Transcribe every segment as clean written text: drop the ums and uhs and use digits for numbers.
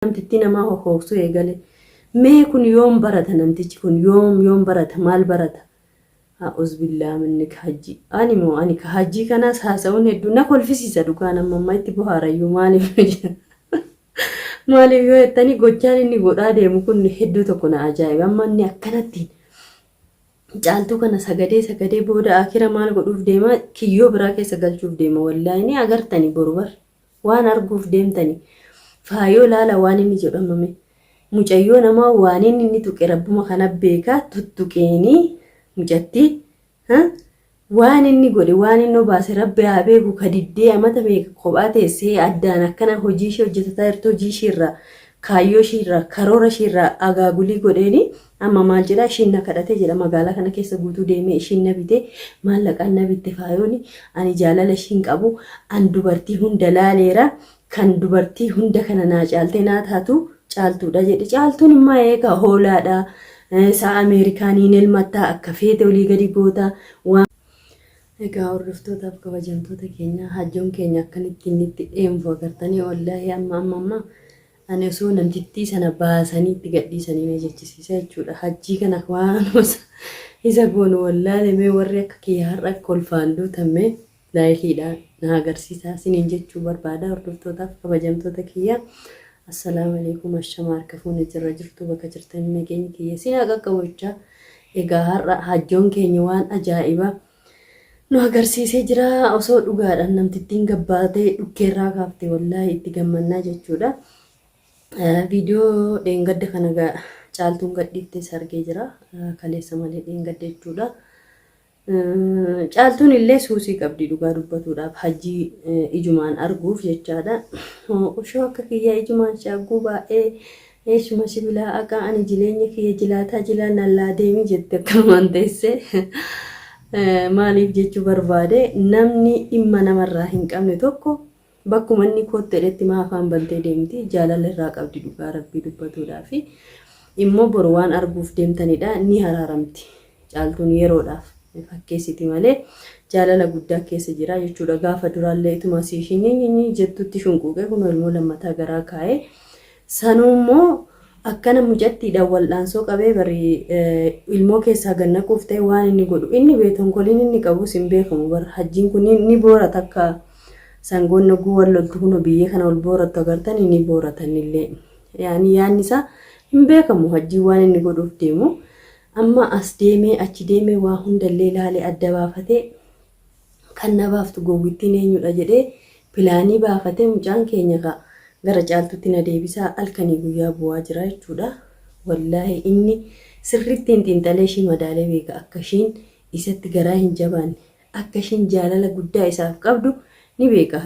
namtitti nama hohoksu eegale mee kun yoom barata namtichi kun yoom barata maal barata a'udhu billahi minnik hajji ani ka hajji kanas haasa'uun hedduu na kolfisiisa dhugaan amma itti bohaarayyuu maaliif yoo ettanii gochaan inni godhaa deemu kun hedduu tokko na ajaa'iba amma inni akkanatti caaltuu kana sagadee booda akira maal godhuuf deema kiyyoo biraa keessa galchuuf deema wallaahi ni agartanii borubar waan arguuf deemtanii faayoo laala waan inni jedhamame mucayyoo namaa waan inni tuqe rabbuma kana beeka tuttuqeeni mucatti waan inni godhe waan inni baase rabbi haa beeku kadiddee amata beeka kophaa teessee addaan akkana hojii ishee hojjetataa jirtu hojii isheerraa kaayyoo isheerraa karoora isheerraa agaagulii godheeni amma maal jedha ishiin na kadhatee jedha magaalaa kana keessa guutuu deemee ishiin na bitee maallaqaan na bitte faayooni ani jaalala ishiin qabu an dubartii hunda laaleera kan dubartii hunda kana naa caaltee naa taatu caaltuudha jedhe caaltuun immoo eega hoolaadha saa Ameerikaaniin ilmattaa akka feete olii gadi goota waan egaa hordoftootaaf kabajamtoota keenya hajjoon keenya akkanitti inni itti dheemfu agartanii wallaahi amma ani osoo namtittii sana baasanii itti gadhiisanii na jechisiisa jechuudha hajjii kana waan isa goonu wallaahi mee warri akka kiyya har'a kolfaan duutame laayikiidhaan na agarsiisa isiniin jechuu barbaada hordoftootaaf kabajamtoota kiyya assalamu alaykum ashama harkafuun jirra jirtu bakka jirtanii nageenya kiyya sinaa qaqqabochaa egaa har'a hajjoon keenya waan ajaa'iba nu agarsiisee jira osoo dhugaadhaan namtittiin gabbaatee dhukkeerraa kaaftee wallaahi itti gammannaa jechuudha viidiyoo dheengadda kana caaltuun gadhiiftee sargee jira kaleessa malee dheengadda jechuudha caaltuun illee suusii qabdi dhugaa dubbatuudhaaf hajjii ijumaan arguuf jechaadha ushoo akka kiyya ijumaan shagguu baa'ee eeshuma sibilaa akka ani jireenya kiyya jilaataa jilaan allaa deemii jette akkanumaan teessee maaliif jechuu barbaade namni dhimma namarraa hin qabne tokko bakkuma inni koottedhetti maafaan bantee deemti jaalala irraa qabdi dhugaa rabbii dubbatuudhaaf immoo boru waan arguuf deemtanidha ni haraaramti caaltuun yeroodhaaf fakkeessiti malee jaalala guddaa keessa jira jechuudha gaafa duraallee ituma siishinii jettutti shunquuqee kun ilmoo lammataa garaa kaa'ee sanuummoo akkana mucattiidhaan wal'aansoo qabee bari ilmoo keessaa gannaquuf ta'e waan inni godhu inni beetonkoliin inni qabus hin beekamu bar hajjiin kun ni boorata akka sangoon naguu wal loltu kun biyya kana ol booratu agartan inni booratan illee yaani isaa hin beekamu hajjii waan inni godhuuf deemu amma as deemee achi deemee waa hundallee ilaalee adda baafatee kan na baaftu gowwittiin eenyudha jedhee pilaanii baafatee mucaan keenya gara caaltutti na deebisaa halkanii guyyaa bu'aa jira jechuudha wallaahi inni sirriitti xiinxalee ishii madaalee beeka akka ishiin isatti garaa hin jabaanne akka ishiin jaalala guddaa isaaf qabdu ni beeka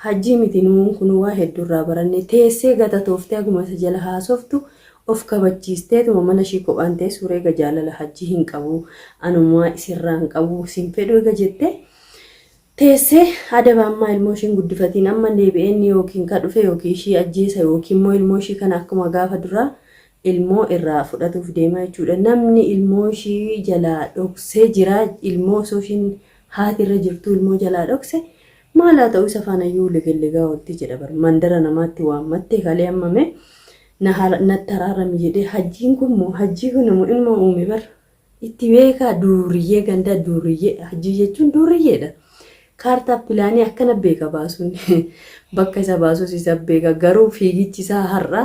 hajjii miti nuun kun waa hedduurraa baranne teessee gata tooftee aguma isa jala haasoftu of kabachiisteetuma mana ishii kophaan teessuu eega jaalala hajjii hin qabu anumaa isirraa hin qabu siin fedhu eega jettee teessee adaba ammaa ilmoo ishiin guddifatiin amma deebi'een yookiin ka dhufe yookiin ishii ajjeesa yookiin immoo ilmoo ishii kana akkuma gaafa duraa ilmoo irraa fudhatuuf deema jechuudha namni ilmoo ishii jalaa dhoksee jira ilmoo osoo ishiin haati irra jirtu ilmoo jalaa dhokse maalaa ta'uu isa faanayyuu legellegaa walitti jedha bar mandara namaatti waammattee kalee ammame natti haraarami jedhee hajjiin kun moo hajjii kun immoo ilmoo uume bar itti beekaa duuriyyee ganda duuriyyee hajjii jechuun duuriyyeedha kaartaa pilaanii akkana beeka baasuun bakka isa baasuus isa beeka garuu fiigichi isaa har'a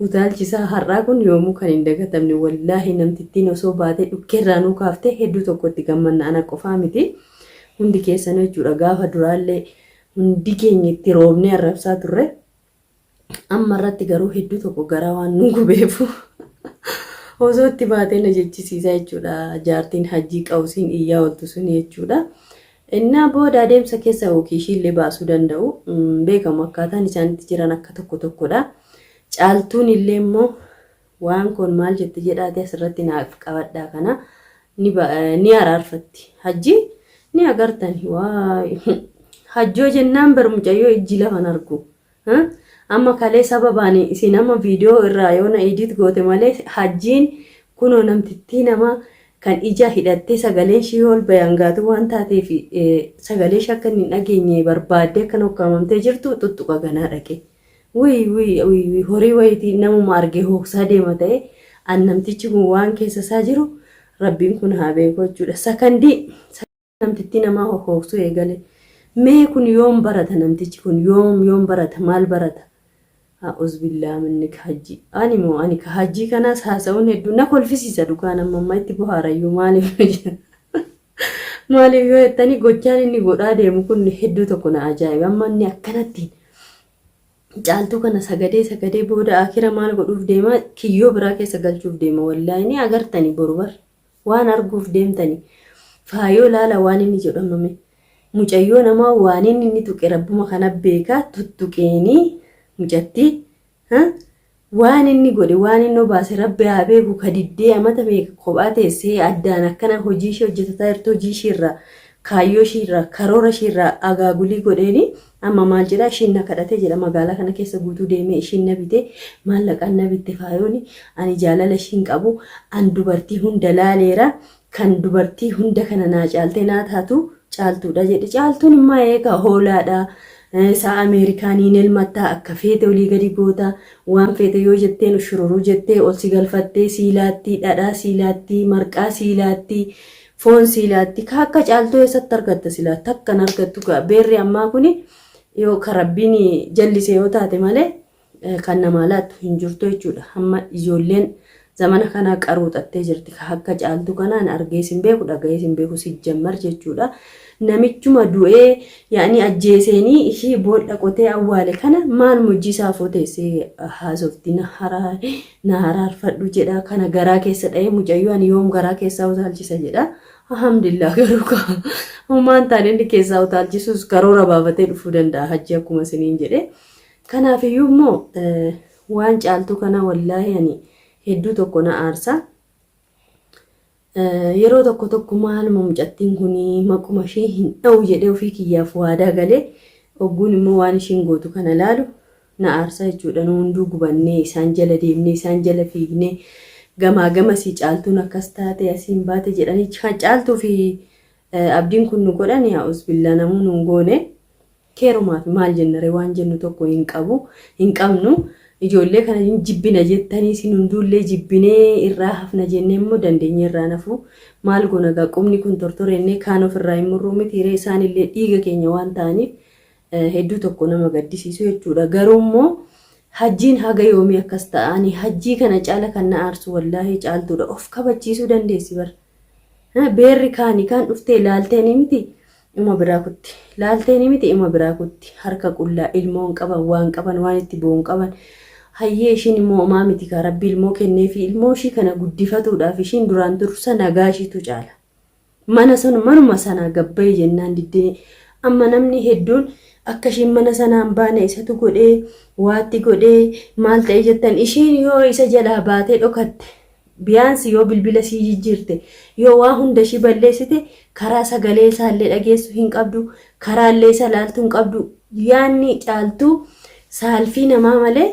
utaalchi isaa har'aa kun yoomuu kan hin dagatamne wallaahi namtittiin osoo baatee dhukkeerraa nuu kaaftee hedduu tokkotti gammanna ana qofaa miti hundi keessanuu jechuudha gaafa duraallee hundi keenya itti roobnee arrabsaa turre amma irratti garuu hedduu tokko garaa waan nu gubeefu osoo itti baatee na jechisiisa jechuudha jaartiin hajjii qawusiin iyyaa oltu sun jechuudha innaa booda adeemsa keessa yookiin ishiillee baasuu danda'u beekamu akkaataan isaanitti jiran akka tokkodha caaltuun illee immoo waan kun maal jette jedhaate asirratti naaf qabadhaa kana ni araarfatti hajjii ni agartani waa hajjoo jennaan bar mucayyoo ijji lafan argu amma kalee sababaani isin amma viidiyoo irraa yoo na edit goote malee hajjiin kunoo namtittii nama kan ija hidhattee sagaleen ishii ol bayangaatu waan taateef sagalee shakkan hin dhageenye barbaadde kan hokkamamtee jirtu tuttuqa ganaa dhaqe horii wayitii namuma argee hoogsaa deema ta'e namtichi kun waan keessa isaa jiru rabbiin kun haa beeku jechuudha. Sakandii namtitti namaa hoogsuu eegale. Mee kun yoom barata namtichi kun yoom barata maal barata? Uzbillaa minni hajji. Ani ka hajjii kanaas haasa'uun hedduu na kolfisiisa dhugaan amma itti bohaarayyuu maaliif yoo jettanii gochaan inni godhaa deemu kun hedduu tokko na ajaa'iba. Amma inni akkanatti caaltuu kana sagadee booda akira maal godhuuf deema kiyyoo biraa keessa galchuuf deema wallaahi ni agartanii borubar waan arguuf deemtanii faayoo laala waan inni jedhamame mucayyoo namaa waan inni tuqe rabbuma kana beekaa tuttuqeenii mucatti waan inni godhe waan inni baase rabbi haa beeku kadiddee amata meeqa kophaa teessee addaan akkana hojii ishee hojjetataa jirtu hojii isheerraa kaayyoo isheerraa karoora isheerraa agaagulii godheeni amma maal jedha ishiin na kadhate jedha magaalaa kana keessa guutuu deemee ishiin na bite maallaqaan na bitte faayooni ani jaalala ishiin qabu an dubartii hunda laaleera kan dubartii hunda kana naa caaltee naa taatu caaltuudha jedhe caaltuun immoo eega hoolaadha. Saa Ameerikaaniin elmattaa akka feete olii gadi goota waan feete yoo jetteen shururuu jettee ol si galfattee siilaatti dhadhaa siilaatti marqaa siilaatti foon siilaatti akka caaltuu eessatti argatta siilaatti akkan argattu beerri ammaa kuni yoo karabbiin jallise yoo taate malee kan namaa laattu hin jirtu jechuudha. Amma ijoolleen zamana kana qaruuxattee jirti akka caaltuu kanaan argees hin beeku dhagayees hin beeku si jammar jechuudha. Namichuma du'ee yaani ajjeeseenii ishii boolla qotee awwaale kana maal mujjisaa footeessee haasofti na haraarfadhu jedha kana garaa keessa dha'ee mucayyoo ani yoom garaa keessaa utaalchisa jedha. Alhamdulillah garuu homaan taane inni keessaa utaalchisuus karoora baafatee dhufuu danda'a hajji akkuma isiniin jedhe. Kanaafiyyuu immoo waan caaltuu kana wallaahi ani hedduu tokko na aarsa. Yeroo tokko maaluma mucattiin kuni maquma ishee hin dha'u jedhee ofii kiyyaaf waadaa galee ogguun immoo waan ishiin gootu kana laalu na aarsa jechuudha. Nu hunduu gubannee isaan jala deemnee isaan jala fiignee gamaa gamasii caaltuun akkas taate asiin baate jedhanii kan caaltuu fi abdiin kun nu godhan yaa usbillaa namuu nu goone keerumaaf maal jennare waan jennu tokko hin qabnu. Ijoollee kana jibbina jettanii sin hunduullee jibbinee irraa hafna jennee immoo dandeenye irraa nafu maal gona qubni kun tortorennee kaan ofirraa hin murruu miti hiree isaanillee dhiiga keenya waan ta'aniif hedduu tokko nama gaddisiisu jechuudha. Garuu immoo hajjiin haga yoomii akkas ta'anii hajjii kana caala kan na aarsu wallaahi caaltuudha of kabachiisuu dandeessi bar. Beerri kaanii kan dhuftee ilaalteeni miti ima biraa kutti ilaalteeni miti ima biraa kutti harka qullaa ilmoon qaban waan itti boon qaban. Hayyee ishiin immoo homaa miti ka rabbi ilmoo kennee fi ilmoo ishii kana guddifatuudhaaf ishiin duraan tursa nagaa ishiitu caala. Manuma sana gabbayee jennaan diddee amma namni hedduun akka ishiin mana sanaan baane isatu godhee waatti godhee maal ta'e jettan ishiin yoo isa jalaa baatee dhokatte biyaansi yoo bilbila sii jijjiirte yoo waa hunda ishii balleessite karaa sagalee isaallee dhageessu hin qabdu karaallee isa laaltu hin qabdu yaanni caaltuu saalfii namaa malee.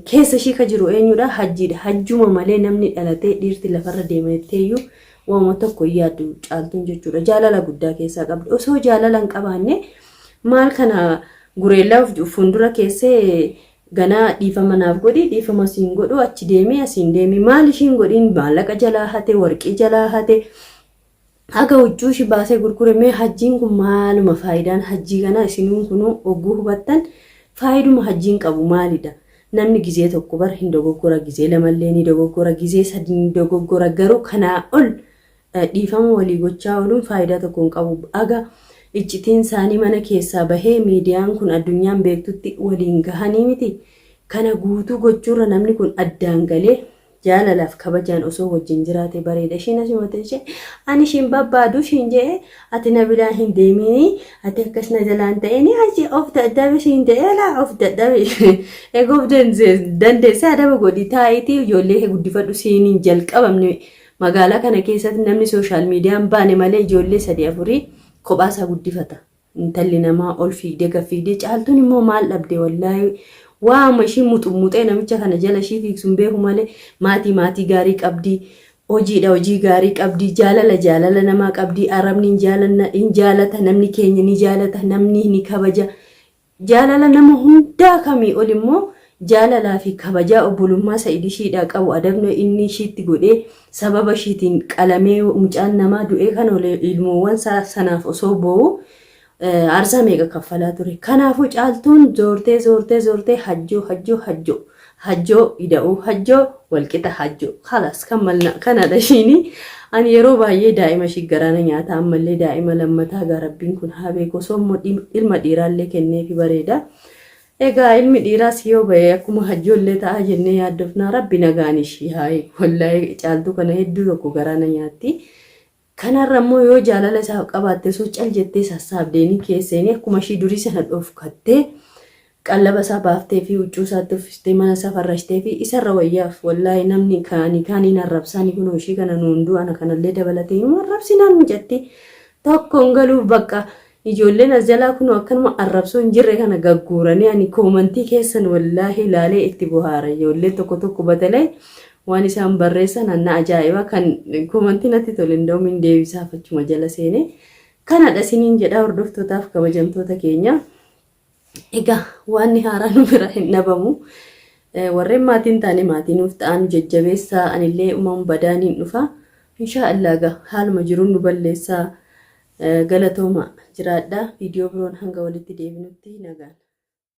Keessa ishii ka jiru eenyudha hajjiidha. Hajjuma malee namni dhalatee dhiirti lafarra deemetteeyyuu waama tokko yaaddu caaltuun jechuudha. Jaalala guddaa keessaa qabdi. Osoo jaalala hin qabaanne maal kana gureellaa fuuldura keessee ganaa dhiifama naaf godhi dhiifama siin godhu achi deemee asiin deemee maal ishiin godhiin maallaqa jalaa hate warqii jalaa hate haga huccuu ishii baasee gurgurame hajjiin kun maaluma faayidaan hajjii kana isiniin kunuu ogguu hubattan faayiduma hajjiin qabu maalidha. Namni gizee tokko bar hin dogoggora gizee lamallee ni dogoggora gizee sadii ni dogoggora garuu kanaa ol dhiifama walii gochaa ooluun faayidaa tokko hin qabu. Aga iccitiin isaanii mana keessaa bahee miidiyaan kun addunyaan beektutti waliin gahanii miti. Kana guutuu gochuurra namni kun addaan galee jaalalaaf kabajaan osoo wajjin jiraate bareeda. Ishiin asumatti ishee ani ishiin babbaadu ishiin jedhee ati na bilaan hin deemini ati akkas na jalaan ta'eni achi of dadhabe ishiin jedhee laa of dadhabe egaa of dandeessee adaba godhi taayitii ijoollee guddifadhu siiniin jalqabamne magaalaa kana keessatti namni sooshaal miidiyaan baane malee ijoollee 3-4 kophaasaa guddifata. Intalli namaa ol fiigdee gaffiigdee caaltuun immoo maal dhabde wallaahi. Waama ishii muxumuxee namicha kana jala ishii fiigsuun beeku malee maatii gaarii qabdi hojii gaarii qabdi jaalala namaa qabdi arabni hin jaalata namni keenya ni jaalata namni ni kabaja jaalala nama hundaa kamii ol immoo jaalalaa fi kabajaa obbolummaa Sa'id ishiidhaa qabu adabno inni ishiitti godhee sababa ishiitiin qalamee mucaan namaa du'ee kan ilmoowwan sanaaf osoo boo'u aarsaa meeqa kaffalaa ture. Kanaafuu caaltuun zoortee hajjoo ida'uu hajjoo walqixa hajjoo halas kanadha ishiini. Ani yeroo baay'ee daa'ima shiggaraana nyaata ammallee daa'ima lammataa garabbiin kun haa beeku osoo ilma dhiiraallee kenneefi bareeda. Egaa ilmi dhiiraas yoo ba'e akkuma hajjoollee ta'a jennee yaaddofna rabbi nagaan ishii hayi wallahi caaltuu kana hedduu tokko garaana nyaatti. Kanarra immoo yoo jaalala isaa qabaatte soo cal jettee sassaabdeeni keesseeni akkuma ishii durii sana dhofkattee qallaba isaa baaftee fi huccuu isaatti uffistee mana isaa farrashtee fi isarra wayyaaf wallahi namni kaaniin arrabsaanii kunoo ishii kana nuunduu ana kanallee dabalatee nu arrabsinaan mijatti tokkoon galuuf bakka ijoolleen as jalaa kunoo akkanuma arrabsoo hin jirre kana gagguuranii ani koomantii keessan wallahi ilaalee itti bohaara ijoollee tokko batalee waan isaan barreessan anna ajaa'iba kan koomantii natti tole nda'uun hin deebisaaf achuma jala seene kanadha siniin jedhaa hordoftootaaf kabajamtoota keenya. Egaa waan haaraa nu bira hin dhabamu warreen maatiin taane maatiinuuf ta'an jajjabeessaa anillee uumamu badaaniin dhufa inshaallah haaluma jiruun nu balleessaa galatooma jiraadha. Viidiyoo biroon hanga walitti deebinutti nagaan.